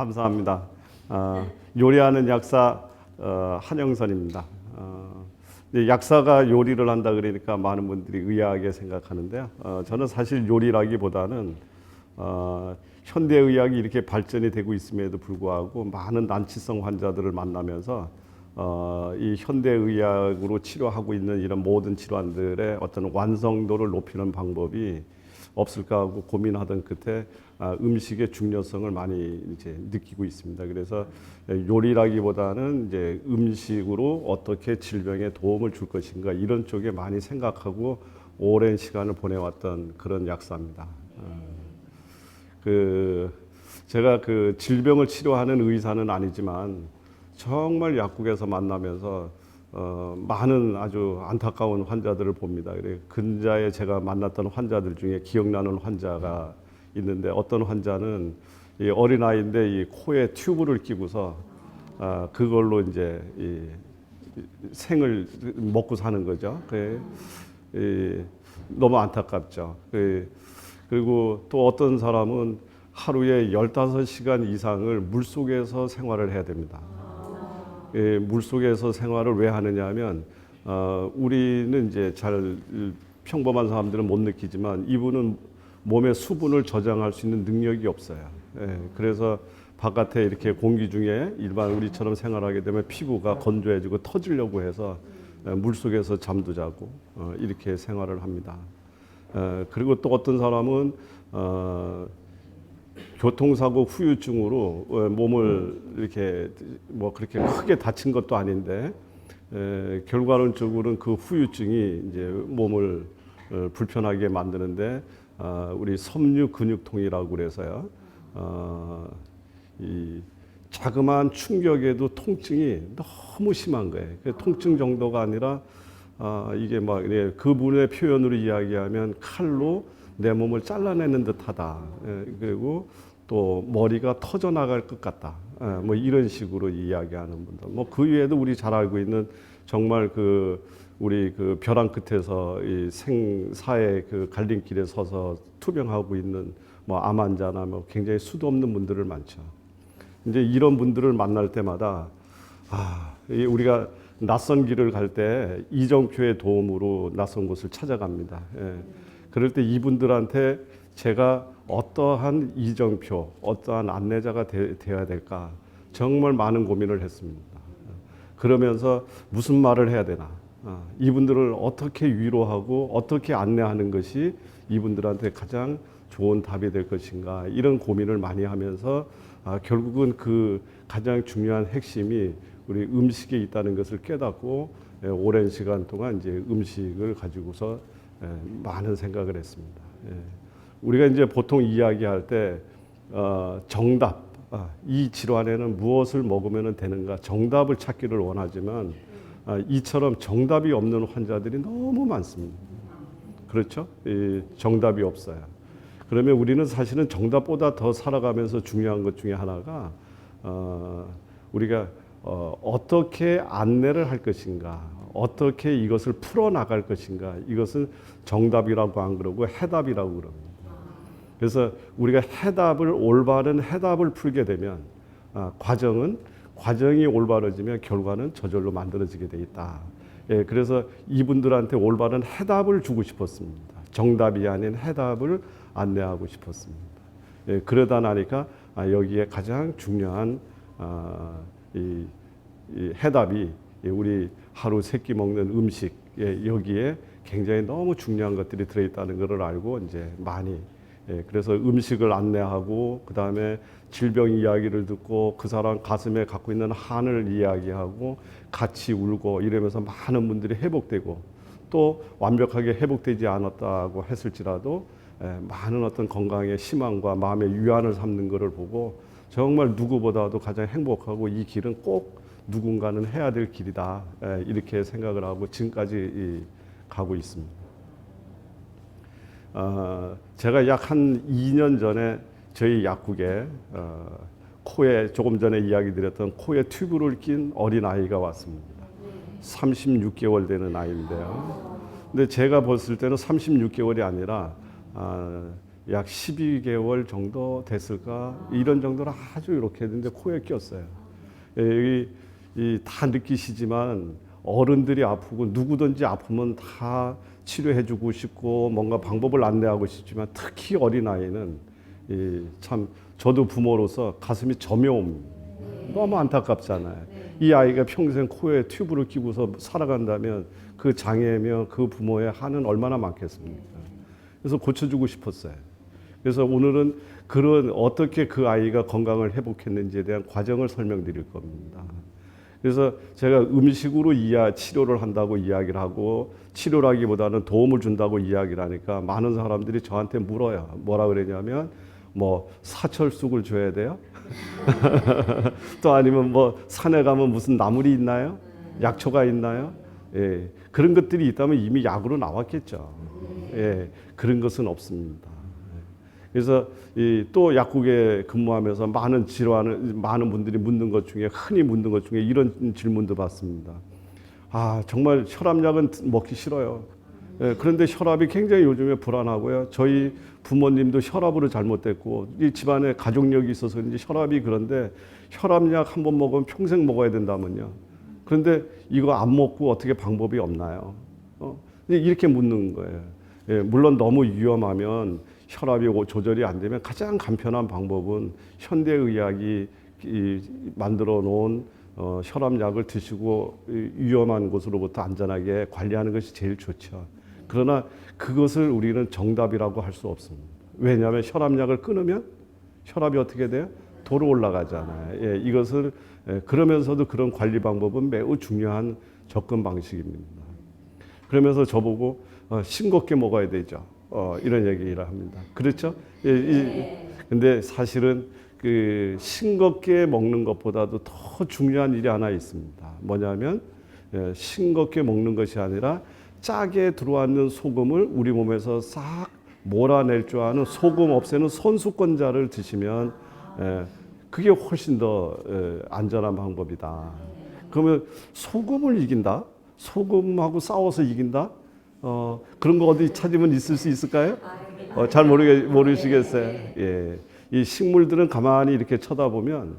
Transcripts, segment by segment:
감사합니다. 요리하는 약사 한영선입니다. 약사가 요리를 한다 그러니까 많은 분들이 의아하게 생각하는데요. 저는 사실 요리라기보다는 현대의학이 이렇게 발전이 되고 있음에도 불구하고 많은 난치성 환자들을 만나면서 이 현대의학으로 치료하고 있는 이런 모든 질환들의 어떤 완성도를 높이는 방법이 없을까 하고 고민하던 끝에 음식의 중요성을 많이 이제 느끼고 있습니다. 그래서 요리라기보다는 이제 음식으로 어떻게 질병에 도움을 줄 것인가 이런 쪽에 많이 생각하고 오랜 시간을 보내왔던 그런 약사입니다. 제가 그 질병을 치료하는 의사는 아니지만 정말 약국에서 만나면서 많은 아주 안타까운 환자들을 봅니다. 그래 근자에 제가 만났던 환자들 중에 기억나는 환자가 있는데 어떤 환자는 이 어린아이인데 이 코에 튜브를 끼고서 그걸로 이제 이 생을 먹고 사는 거죠. 너무 안타깝죠. 그리고 또 어떤 사람은 하루에 15시간 이상을 물속에서 생활을 해야 됩니다. 물속에서 생활을 왜 하느냐 하면 우리는 이제 잘 평범한 사람들은 못 느끼지만 이분은 몸의 수분을 저장할 수 있는 능력이 없어요. 그래서 바깥에 이렇게 공기 중에 일반 우리처럼 생활하게 되면 피부가 건조해지고 터지려고 해서 물속에서 잠도 자고 이렇게 생활을 합니다. 그리고 또 어떤 사람은 교통사고 후유증으로 몸을 이렇게 뭐 그렇게 크게 다친 것도 아닌데 결과론적으로는 그 후유증이 이제 몸을 불편하게 만드는데 우리 섬유 근육통이라고 그래서요. 이 자그마한 충격에도 통증이 너무 심한 거예요. 통증 정도가 아니라 이게 막 그분의 표현으로 이야기하면 칼로 내 몸을 잘라내는 듯하다. 그리고 또 머리가 터져 나갈 것 같다. 뭐 이런 식으로 이야기하는 분들. 뭐 그 외에도 우리 잘 알고 있는 정말 우리 그 벼랑 끝에서 이 생사의 그 갈림길에 서서 투병하고 있는 뭐 암 환자나 뭐 굉장히 수도 없는 분들을 많죠. 이제 이런 분들을 만날 때마다 우리가 낯선 길을 갈 때 이정표의 도움으로 낯선 곳을 찾아갑니다. 그럴 때 이분들한테 제가 어떠한 이정표, 어떠한 안내자가 되어야 될까 정말 많은 고민을 했습니다. 그러면서 무슨 말을 해야 되나, 이분들을 어떻게 위로하고 어떻게 안내하는 것이 이분들한테 가장 좋은 답이 될 것인가 이런 고민을 많이 하면서 결국은 그 가장 중요한 핵심이 우리 음식에 있다는 것을 깨닫고 오랜 시간 동안 이제 음식을 가지고서 많은 생각을 했습니다. 우리가 이제 보통 이야기할 때 정답, 이 질환에는 무엇을 먹으면 되는가 정답을 찾기를 원하지만 이처럼 정답이 없는 환자들이 너무 많습니다. 그렇죠? 정답이 없어요. 그러면 우리는 사실은 정답보다 더 살아가면서 중요한 것 중에 하나가 우리가 어떻게 안내를 할 것인가, 어떻게 이것을 풀어나갈 것인가, 이것은 정답이라고 안 그러고 해답이라고 그럽니다. 그래서 우리가 올바른 해답을 풀게 되면 과정이 올바라지면 결과는 저절로 만들어지게 돼 있다. 그래서 이분들한테 올바른 해답을 주고 싶었습니다. 정답이 아닌 해답을 안내하고 싶었습니다. 그러다 나니까 여기에 가장 중요한 이 해답이 우리 하루 세 끼 먹는 음식, 여기에 굉장히 너무 중요한 것들이 들어있다는 것을 알고 이제 많이 그래서 음식을 안내하고 그 다음에 질병 이야기를 듣고 그 사람 가슴에 갖고 있는 한을 이야기하고 같이 울고 이러면서 많은 분들이 회복되고 또 완벽하게 회복되지 않았다고 했을지라도 많은 어떤 건강의 희망과 마음의 위안을 삼는 것을 보고 정말 누구보다도 가장 행복하고 이 길은 꼭 누군가는 해야 될 길이다 이렇게 생각을 하고 지금까지 가고 있습니다. 제가 약 한 2년 전에 저희 약국에 코에 조금 전에 이야기 드렸던 코에 튜브를 낀 어린 아이가 왔습니다. 36개월 되는 아이인데요. 근데 제가 봤을 때는 36개월이 아니라 약 12개월 정도 됐을까? 이런 정도로 아주 이렇게 했는데 코에 꼈어요. 여기 다 느끼시지만 어른들이 아프고 누구든지 아프면 다 치료해주고 싶고 뭔가 방법을 안내하고 싶지만 특히 어린아이는 참 저도 부모로서 가슴이 저며옵니다. 너무 안타깝잖아요. 이 아이가 평생 코에 튜브를 끼고서 살아간다면 그 장애면 그 부모의 한은 얼마나 많겠습니까? 그래서 고쳐주고 싶었어요. 그래서 오늘은 그런 어떻게 그 아이가 건강을 회복했는지에 대한 과정을 설명드릴 겁니다. 그래서 제가 음식으로 치료를 한다고 이야기를 하고 치료라기보다는 도움을 준다고 이야기를 하니까 많은 사람들이 저한테 물어요. 뭐라 그러냐면 뭐 사철쑥을 줘야 돼요? 또 아니면 뭐 산에 가면 무슨 나물이 있나요? 약초가 있나요? 예, 그런 것들이 있다면 이미 약으로 나왔겠죠. 예, 그런 것은 없습니다. 그래서 또 약국에 근무하면서 많은 분들이 묻는 것 중에 흔히 묻는 것 중에 이런 질문도 받습니다. 아, 정말 혈압약은 먹기 싫어요. 예, 그런데 혈압이 굉장히 요즘에 불안하고요. 저희 부모님도 혈압으로 잘못됐고 이 집안에 가족력이 있어서 그런지 혈압이 그런데 혈압약 한 번 먹으면 평생 먹어야 된다면요. 그런데 이거 안 먹고 어떻게 방법이 없나요? 이렇게 묻는 거예요. 예, 물론 너무 위험하면 혈압이 조절이 안 되면 가장 간편한 방법은 현대의학이 만들어 놓은 혈압약을 드시고 위험한 곳으로부터 안전하게 관리하는 것이 제일 좋죠. 그러나 그것을 우리는 정답이라고 할 수 없습니다. 왜냐하면 혈압약을 끊으면 혈압이 어떻게 돼요? 도로 올라가잖아요. 예, 이것을 그러면서도 그런 관리 방법은 매우 중요한 접근 방식입니다. 그러면서 저보고 싱겁게 먹어야 되죠. 이런 얘기를 합니다. 그렇죠? 근데 사실은 그 싱겁게 먹는 것보다도 더 중요한 일이 하나 있습니다. 뭐냐면 싱겁게 먹는 것이 아니라 짜게 들어왔는 소금을 우리 몸에서 싹 몰아낼 줄 아는 소금 없애는 손수건자를 드시면 그게 훨씬 더 안전한 방법이다. 그러면 소금을 이긴다? 소금하고 싸워서 이긴다? 그런 거 어디 찾으면 있을 수 있을까요? 잘 모르시겠어요. 예. 이 식물들은 가만히 이렇게 쳐다보면,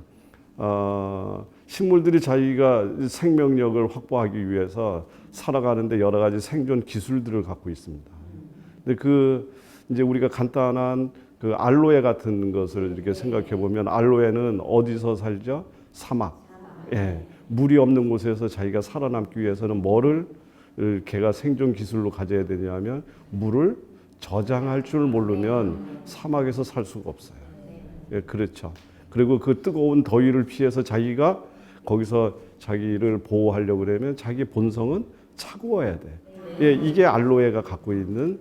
식물들이 자기가 생명력을 확보하기 위해서 살아가는데 여러 가지 생존 기술들을 갖고 있습니다. 근데 이제 우리가 간단한 그 알로에 같은 것을 이렇게 생각해 보면 알로에는 어디서 살죠? 사막. 예. 물이 없는 곳에서 자기가 살아남기 위해서는 뭐를 걔가 생존 기술로 가져야 되냐면 물을 저장할 줄 모르면 사막에서 살 수가 없어요. 예, 그렇죠. 그리고 그 뜨거운 더위를 피해서 자기가 거기서 자기를 보호하려고 그러면 자기 본성은 차가워야 돼. 예, 이게 알로에가 갖고 있는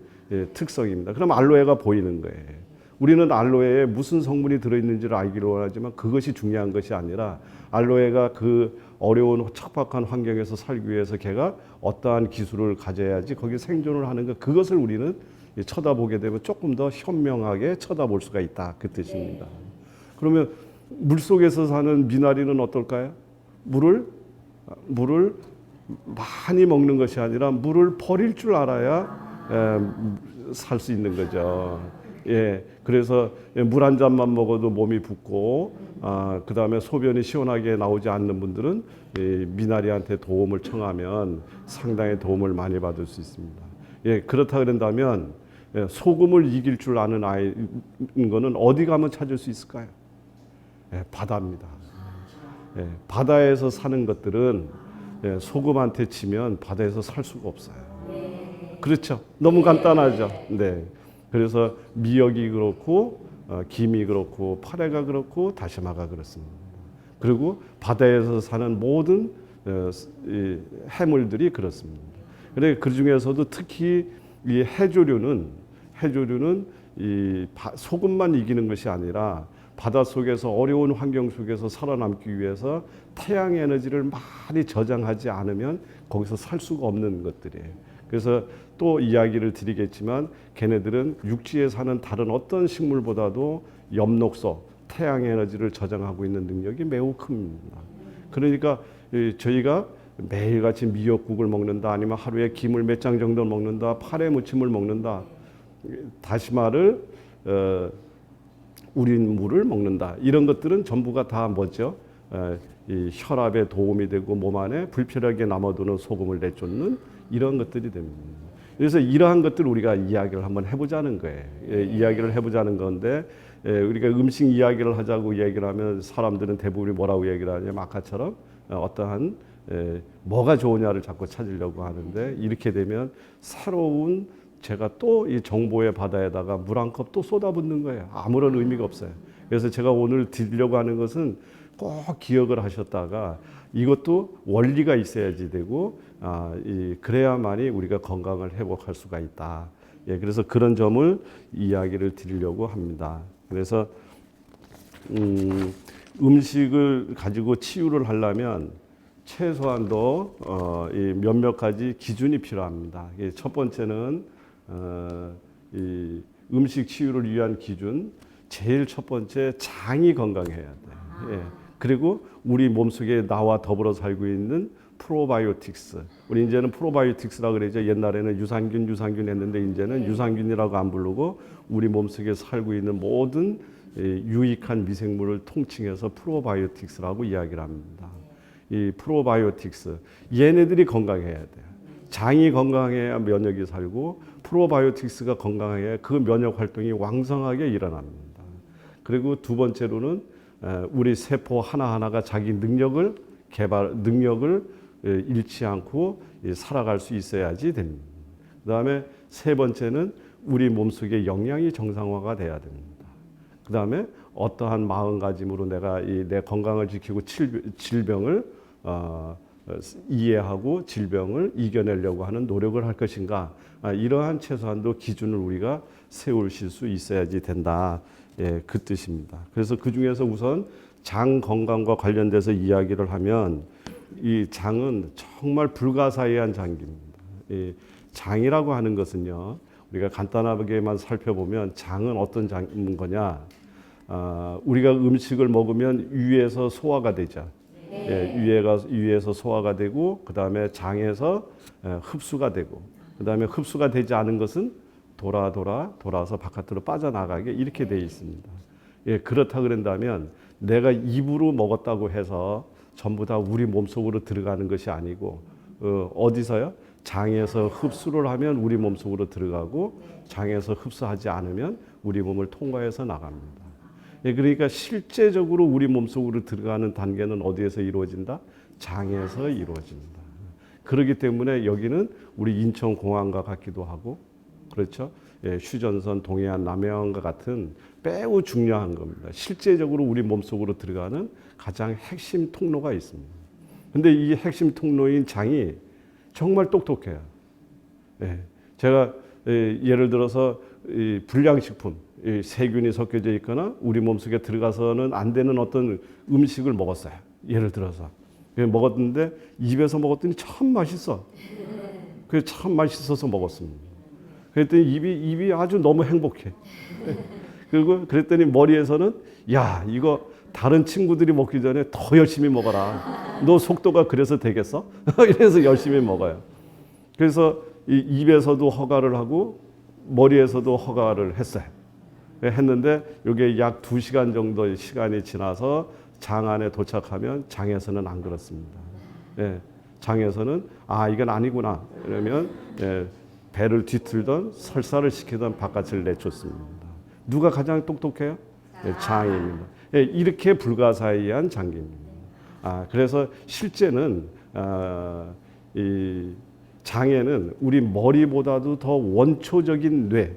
특성입니다. 그럼 알로에가 보이는 거예요. 우리는 알로에에 무슨 성분이 들어있는지를 알기로 원하지만 그것이 중요한 것이 아니라 알로에가 그 어려운 척박한 환경에서 살기 위해서 걔가 어떠한 기술을 가져야지 거기 생존을 하는 것, 그것을 우리는 쳐다보게 되면 조금 더 현명하게 쳐다볼 수가 있다, 그 뜻입니다. 그러면 물속에서 사는 미나리는 어떨까요? 물을 많이 먹는 것이 아니라 물을 버릴 줄 알아야 살 수 있는 거죠. 예, 그래서 물 한 잔만 먹어도 몸이 붓고, 그 다음에 소변이 시원하게 나오지 않는 분들은 미나리한테 도움을 청하면 상당히 도움을 많이 받을 수 있습니다. 예, 그렇다 그런다면 소금을 이길 줄 아는 아이인 거는 어디 가면 찾을 수 있을까요? 예, 바다입니다. 예, 바다에서 사는 것들은 소금한테 치면 바다에서 살 수가 없어요. 그렇죠? 너무 간단하죠. 네. 그래서 미역이 그렇고 김이 그렇고 파래가 그렇고 다시마가 그렇습니다. 그리고 바다에서 사는 모든 해물들이 그렇습니다. 그런데 그 중에서도 특히 이 해조류는 이 소금만 이기는 것이 아니라 바닷속에서 어려운 환경 속에서 살아남기 위해서 태양 에너지를 많이 저장하지 않으면 거기서 살 수가 없는 것들이에요. 그래서 또 이야기를 드리겠지만 걔네들은 육지에 사는 다른 어떤 식물보다도 엽록소, 태양 에너지를 저장하고 있는 능력이 매우 큽니다. 그러니까 저희가 매일같이 미역국을 먹는다, 아니면 하루에 김을 몇 장 정도 먹는다, 파래 무침을 먹는다, 다시마를 우린 물을 먹는다. 이런 것들은 전부가 다 뭐죠? 이 혈압에 도움이 되고 몸 안에 불필요하게 남아도는 소금을 내쫓는 이런 것들이 됩니다. 그래서 이러한 것들을 우리가 이야기를 한번 해보자는 거예요. 이야기를 해보자는 건데 우리가 음식 이야기를 하자고 얘기를 하면 사람들은 대부분이 뭐라고 얘기를 하냐면 아까처럼 어떠한 뭐가 좋으냐를 자꾸 찾으려고 하는데 이렇게 되면 새로운 제가 또 이 정보의 바다에다가 물 한 컵 또 쏟아붓는 거예요. 아무런 의미가 없어요. 그래서 제가 오늘 드리려고 하는 것은 꼭 기억을 하셨다가 이것도 원리가 있어야지 되고 그래야만이 우리가 건강을 회복할 수가 있다. 그래서 그런 점을 이야기를 드리려고 합니다. 그래서 음식을 가지고 치유를 하려면 최소한도 몇몇 가지 기준이 필요합니다. 첫 번째는 이 음식 치유를 위한 기준, 제일 첫 번째 장이 건강해야 돼. 그리고 우리 몸속에 나와 더불어 살고 있는 프로바이오틱스. 우리 이제는 프로바이오틱스라고 그러죠. 옛날에는 유산균 했는데 이제는 유산균이라고 안 부르고 우리 몸속에 살고 있는 모든 유익한 미생물을 통칭해서 프로바이오틱스라고 이야기를 합니다. 이 프로바이오틱스 얘네들이 건강해야 돼요. 장이 건강해야 면역이 살고 프로바이오틱스가 건강해야 그 면역 활동이 왕성하게 일어납니다. 그리고 두 번째로는 우리 세포 하나하나가 자기 능력을 잃지 않고 살아갈 수 있어야지 됩니다. 그다음에 세 번째는 우리 몸속의 영양이 정상화가 돼야 됩니다. 그다음에 어떠한 마음가짐으로 내가 내 건강을 지키고 질병을 이해하고 질병을 이겨내려고 하는 노력을 할 것인가, 이러한 최소한도 기준을 우리가 세우실 수 있어야지 된다. 그 뜻입니다. 그래서 그 중에서 우선 장 건강과 관련돼서 이야기를 하면 이 장은 정말 불가사의한 장기입니다. 이 장이라고 하는 것은요, 우리가 간단하게만 살펴보면 장은 어떤 장인 거냐? 우리가 음식을 먹으면 위에서 소화가 되죠. 위에서 소화가 되고 그다음에 장에서 흡수가 되고 그다음에 흡수가 되지 않은 것은 돌아서 바깥으로 빠져나가게 이렇게 되어 있습니다. 그렇다 그런다면 내가 입으로 먹었다고 해서 전부 다 우리 몸속으로 들어가는 것이 아니고 어디서요? 장에서 흡수를 하면 우리 몸속으로 들어가고 장에서 흡수하지 않으면 우리 몸을 통과해서 나갑니다. 그러니까 실제적으로 우리 몸속으로 들어가는 단계는 어디에서 이루어진다? 장에서 이루어진다. 그렇기 때문에 여기는 우리 인천공항과 같기도 하고 그렇죠? 휴전선, 동해안, 남해안과 같은 매우 중요한 겁니다. 실제적으로 우리 몸속으로 들어가는 가장 핵심 통로가 있습니다. 근데 이 핵심 통로인 장이 정말 똑똑해요. 제가 예를 들어서 불량식품, 세균이 섞여져 있거나 우리 몸속에 들어가서는 안 되는 어떤 음식을 먹었어요. 예를 들어서 먹었는데 입에서 먹었더니 참 맛있어. 그게 참 맛있어서 먹었습니다. 그랬더니 입이 아주 너무 행복해. 그리고 그랬더니 머리에서는 야, 이거 다른 친구들이 먹기 전에 더 열심히 먹어라. 너 속도가 그래서 되겠어? 이래서 열심히 먹어요. 그래서 이 입에서도 허가를 하고 머리에서도 허가를 했어요. 했는데 이게 약 2시간 정도의 시간이 지나서 장 안에 도착하면 장에서는 안 그렇습니다. 장에서는 이건 아니구나. 그러면 배를 뒤틀던 설사를 시키던 바깥을 내쫓습니다. 누가 가장 똑똑해요? 장입니다. 이렇게 불가사의한 장기입니다. 그래서 실제는 이 장에는 우리 머리보다도 더 원초적인 뇌,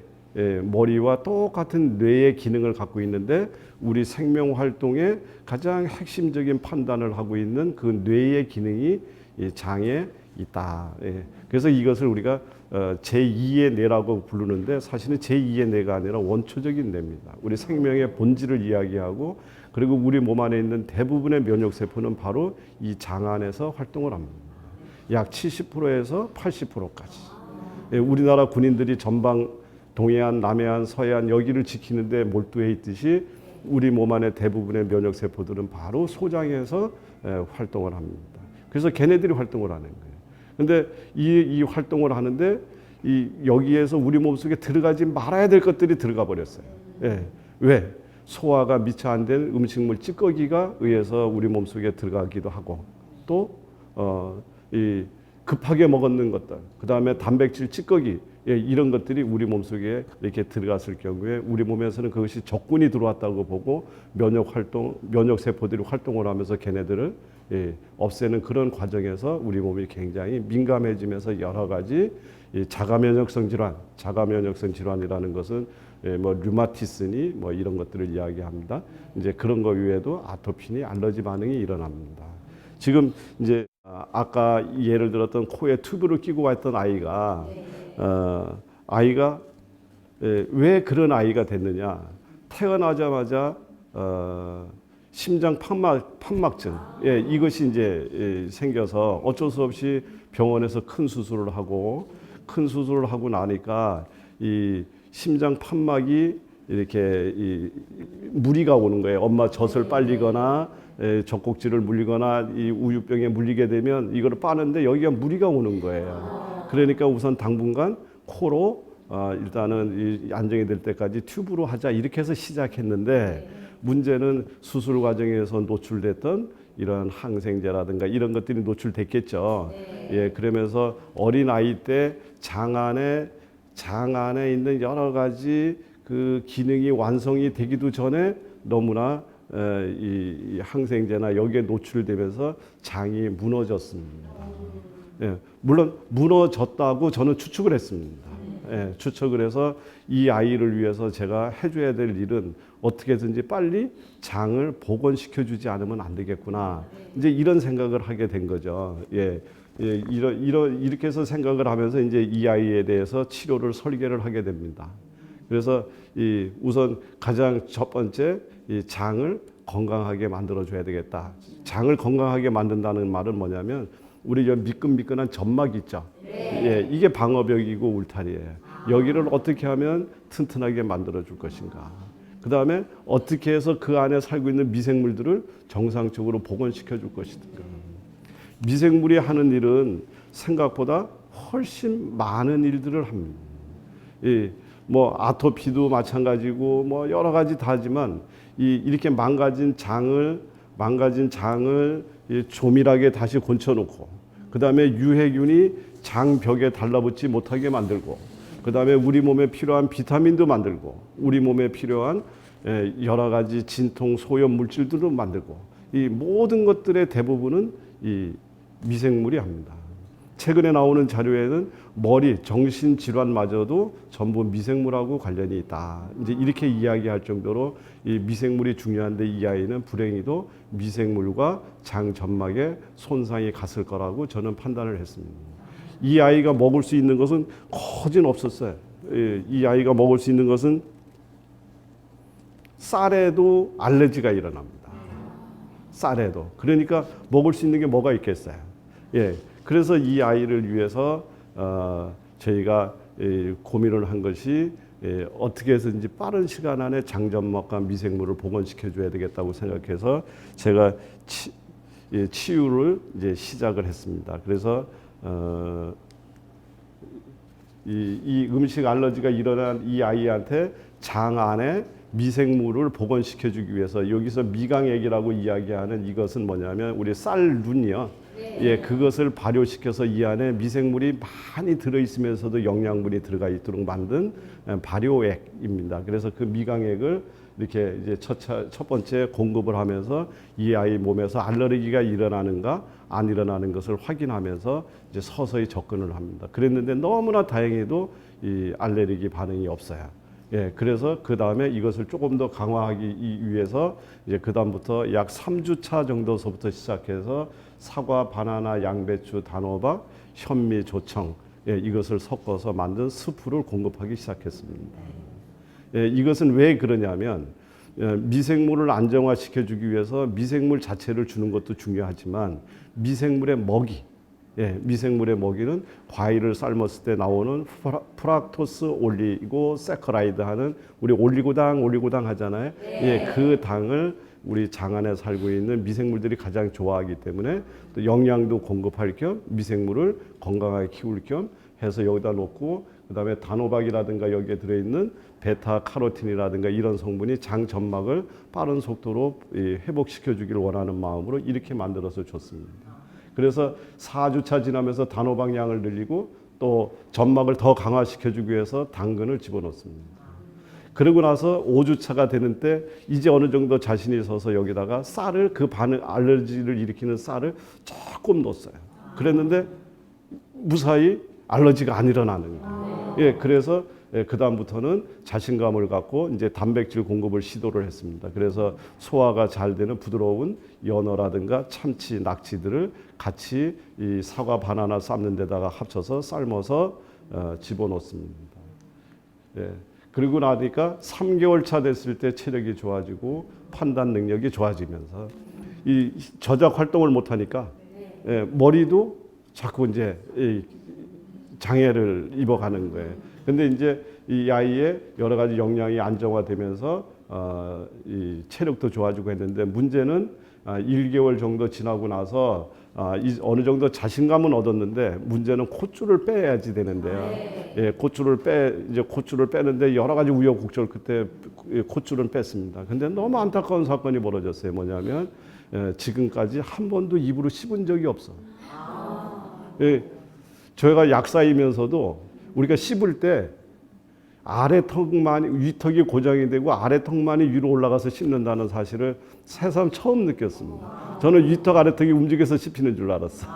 머리와 똑같은 뇌의 기능을 갖고 있는데 우리 생명 활동의 가장 핵심적인 판단을 하고 있는 그 뇌의 기능이 이 장에 있다. 그래서 이것을 우리가 제2의 뇌라고 부르는데 사실은 제2의 뇌가 아니라 원초적인 뇌입니다. 우리 생명의 본질을 이야기하고 그리고 우리 몸 안에 있는 대부분의 면역세포는 바로 이 장 안에서 활동을 합니다. 약 70%에서 80%까지. 우리나라 군인들이 전방 동해안, 남해안, 서해안 여기를 지키는데 몰두해 있듯이 우리 몸 안에 대부분의 면역세포들은 바로 소장에서 활동을 합니다. 그래서 걔네들이 활동을 하는 거예요. 근데 이 활동을 하는데 여기에서 우리 몸속에 들어가지 말아야 될 것들이 들어가 버렸어요. 예. 왜? 소화가 미처 안 된 음식물 찌꺼기가 의해서 우리 몸속에 들어가기도 하고 또 이 급하게 먹었는 것들, 그 다음에 단백질 찌꺼기 이런 것들이 우리 몸속에 이렇게 들어갔을 경우에 우리 몸에서는 그것이 적군이 들어왔다고 보고 면역 세포들이 활동을 하면서 걔네들을 없애는 그런 과정에서 우리 몸이 굉장히 민감해지면서 여러 가지 자가 면역성 질환이라는 것은 뭐 류마티스니 뭐 이런 것들을 이야기합니다. 이제 그런 거 외에도 아토피니 알러지 반응이 일어납니다. 지금 이제 아까 예를 들었던 코에 튜브를 끼고 왔던 아이가 왜 그런 아이가 됐느냐? 태어나자마자 심장 판막증 이것이 이제 생겨서 어쩔 수 없이 병원에서 큰 수술을 하고 나니까 이 심장 판막이 이렇게 무리가 오는 거예요. 엄마 젖을 빨리거나 젖꼭지를 물리거나 이 우유병에 물리게 되면 이거를 빠는데 여기가 무리가 오는 거예요. 그러니까 우선 당분간 코로 일단은 안정이 될 때까지 튜브로 하자 이렇게 해서 시작했는데 문제는 수술 과정에서 노출됐던 이런 항생제라든가 이런 것들이 노출됐겠죠. 예, 그러면서 어린 아이 때 장 안에 있는 여러 가지 그 기능이 완성이 되기도 전에 너무나 이 항생제나 여기에 노출되면서 장이 무너졌습니다. 예, 물론 무너졌다고 저는 추측을 했습니다. 예, 추측을 해서 이 아이를 위해서 제가 해줘야 될 일은 어떻게든지 빨리 장을 복원시켜 주지 않으면 안 되겠구나. 이제 이런 생각을 하게 된 거죠. 이렇게 해서 생각을 하면서 이제 이 아이에 대해서 치료를 설계를 하게 됩니다. 그래서 우선 가장 첫 번째 이 장을 건강하게 만들어 줘야 되겠다. 장을 건강하게 만든다는 말은 뭐냐면 우리 저 미끈미끈한 점막 있죠. 예, 이게 방어벽이고 울타리예요. 여기를 어떻게 하면 튼튼하게 만들어 줄 것인가. 그 다음에 어떻게 해서 그 안에 살고 있는 미생물들을 정상적으로 복원시켜 줄 것인가. 미생물이 하는 일은 생각보다 훨씬 많은 일들을 합니다. 뭐 아토피도 마찬가지고 뭐 여러 가지 다 하지만 이렇게 망가진 장을 조밀하게 다시 고쳐놓고 그 다음에 유해균이 장벽에 달라붙지 못하게 만들고 그 다음에 우리 몸에 필요한 비타민도 만들고 우리 몸에 필요한 여러 가지 진통 소염 물질들도 만들고 이 모든 것들의 대부분은 이 미생물이 합니다. 최근에 나오는 자료에는 머리 정신 질환마저도 전부 미생물하고 관련이 있다. 이제 이렇게 이야기할 정도로 이 미생물이 중요한데 이 아이는 불행히도 미생물과 장 점막에 손상이 갔을 거라고 저는 판단을 했습니다. 이 아이가 먹을 수 있는 것은 거진 없었어요. 이 아이가 먹을 수 있는 것은 쌀에도 알레르기가 일어납니다. 쌀에도. 그러니까 먹을 수 있는 게 뭐가 있겠어요. 예. 그래서 이 아이를 위해서 저희가 고민을 한 것이 어떻게 해서든지 빠른 시간 안에 장점막과 미생물을 복원시켜 줘야 되겠다고 생각해서 제가 치유를 이제 시작을 했습니다. 그래서 이 음식 알러지가 일어난 이 아이한테 장 안에 미생물을 복원시켜 주기 위해서 여기서 미강액이라고 이야기하는 이것은 뭐냐면 우리 쌀 눈이요. 예, 그것을 발효시켜서 이 안에 미생물이 많이 들어있으면서도 영양분이 들어가 있도록 만든 발효액입니다. 그래서 그 미강액을 이렇게 이제 첫 번째 공급을 하면서 이 아이 몸에서 알레르기가 일어나는가 안 일어나는 것을 확인하면서 이제 서서히 접근을 합니다. 그랬는데 너무나 다행히도 이 알레르기 반응이 없어요. 예, 그래서 그 다음에 이것을 조금 더 강화하기 위해서 이제 그 다음부터 약 3주차 정도서부터 시작해서 사과, 바나나, 양배추, 단호박, 현미, 조청 이것을 섞어서 만든 스프를 공급하기 시작했습니다. 이것은 왜 그러냐면 미생물을 안정화시켜 주기 위해서 미생물 자체를 주는 것도 중요하지만 미생물의 먹이는 과일을 삶았을 때 나오는 프락토스 올리고세커라이드 하는 우리 올리고당 하잖아요. 예, 그 당을 우리 장 안에 살고 있는 미생물들이 가장 좋아하기 때문에 또 영양도 공급할 겸 미생물을 건강하게 키울 겸 해서 여기다 놓고 그다음에 단호박이라든가 여기에 들어있는 베타 카로틴이라든가 이런 성분이 장 점막을 빠른 속도로 회복시켜 주기를 원하는 마음으로 이렇게 만들어서 줬습니다. 그래서 4주차 지나면서 단호박 양을 늘리고 또 점막을 더 강화시켜 주기 위해서 당근을 집어넣습니다. 그러고 나서 5주차가 되는 때 이제 어느 정도 자신이 있어서 여기다가 쌀을 그 반응 알러지를 일으키는 쌀을 조금 넣었어요. 그랬는데 무사히 알러지가 안 일어나는 거예요. 예, 그래서 그 다음부터는 자신감을 갖고 이제 단백질 공급을 시도를 했습니다. 그래서 소화가 잘 되는 부드러운 연어라든가 참치, 낙지들을 같이 이 사과, 바나나 삶는 데다가 합쳐서 삶아서 집어넣습니다. 예. 그리고 나니까 3개월 차 됐을 때 체력이 좋아지고 판단 능력이 좋아지면서 이 저작 활동을 못 하니까 예, 머리도 자꾸 이제 장애를 입어가는 거예요. 근데 이제 이 아이의 여러 가지 영양이 안정화되면서 이 체력도 좋아지고 했는데 문제는 1개월 정도 지나고 나서 어느 정도 자신감은 얻었는데 문제는 콧줄을 빼야지 되는데요. 예, 콧줄을 빼는데 여러 가지 우여곡절 그때 콧줄은 뺐습니다. 근데 너무 안타까운 사건이 벌어졌어요. 뭐냐면 지금까지 한 번도 입으로 씹은 적이 없어. 예, 저희가 약사이면서도 우리가 씹을 때 아래 턱만이 위턱이 고정이 되고 아래 턱만이 위로 올라가서 씹는다는 사실을 새삼 처음 느꼈습니다. 저는 위턱 아래 턱이 움직여서 씹히는 줄 알았어.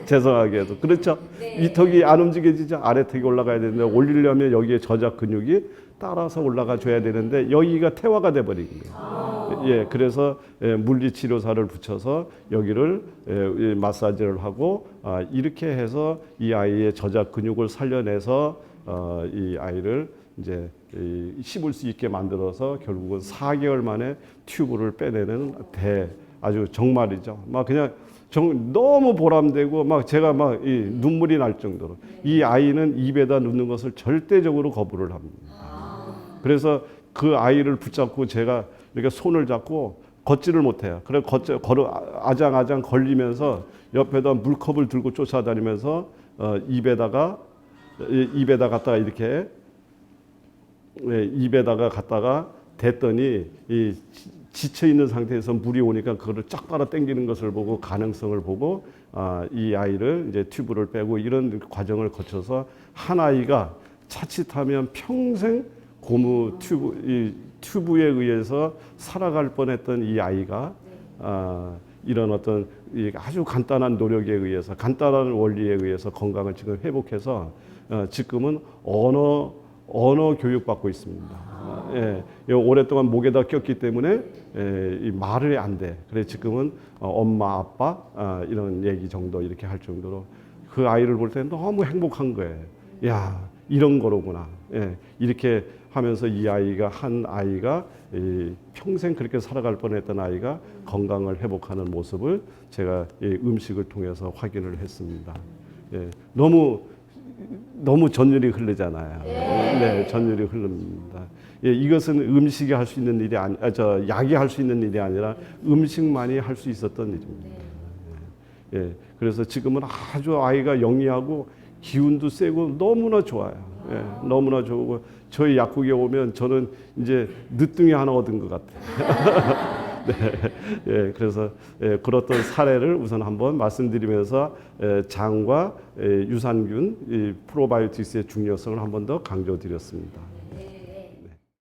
죄송하게도 그렇죠. 네. 위턱이 안 움직여지죠. 아래 턱이 올라가야 되는데 올리려면 여기에 저작 근육이 따라서 올라가 줘야 되는데 여기가 태화가 돼 버린 거예요. 예, 그래서 물리치료사를 붙여서 여기를 마사지를 하고 이렇게 해서 이 아이의 저작 근육을 살려내서 이 아이를 이제 씹을 수 있게 만들어서 결국은 4개월 만에 튜브를 빼내는 아주 정말이죠. 막 그냥 너무 보람되고 막 제가 막 눈물이 날 정도로 이 아이는 입에다 넣는 것을 절대적으로 거부를 합니다. 그래서 그 아이를 붙잡고 제가 이렇게 손을 잡고 걷지를 못해요. 그래 아장아장 걸리면서 옆에다 물컵을 들고 쫓아다니면서 입에다가 갖다가 이렇게 입에다가 갖다가 댔더니 이 지쳐 있는 상태에서 물이 오니까 그거를 쫙 빨아 당기는 것을 보고 가능성을 보고 이 아이를 이제 튜브를 빼고 이런 과정을 거쳐서 한 아이가 자칫하면 평생 고무 튜브에 의해서 살아갈 뻔했던 이 아이가 이런 어떤 아주 간단한 노력에 의해서 간단한 원리에 의해서 건강을 지금 회복해서 지금은 언어 교육받고 있습니다. 예, 오랫동안 목에다 꼈기 때문에 이 말이 안 돼. 그래 지금은 엄마, 아빠 이런 얘기 정도 이렇게 할 정도로 그 아이를 볼 때 너무 행복한 거예요. 야, 이런 거로구나. 예, 이렇게 하면서 한 아이가 평생 그렇게 살아갈 뻔했던 아이가 건강을 회복하는 모습을 제가 음식을 통해서 확인을 했습니다. 예, 너무 전율이 흐르잖아요. 네, 전율이 흐릅니다. 예, 이것은 음식이 할 수 있는 일이 약이 할 수 있는 일이 아니라 음식만이 할 수 있었던 일입니다. 예, 그래서 지금은 아주 아이가 영리하고 기운도 세고 너무나 좋아요. 예, 너무나 좋고 저희 약국에 오면 저는 이제 늦둥이 하나 얻은 것 같아요. 네, 예, 그래서 그렇던 사례를 우선 한번 말씀드리면서 장과 유산균, 프로바이오틱스의 중요성을 한 번 더 강조드렸습니다.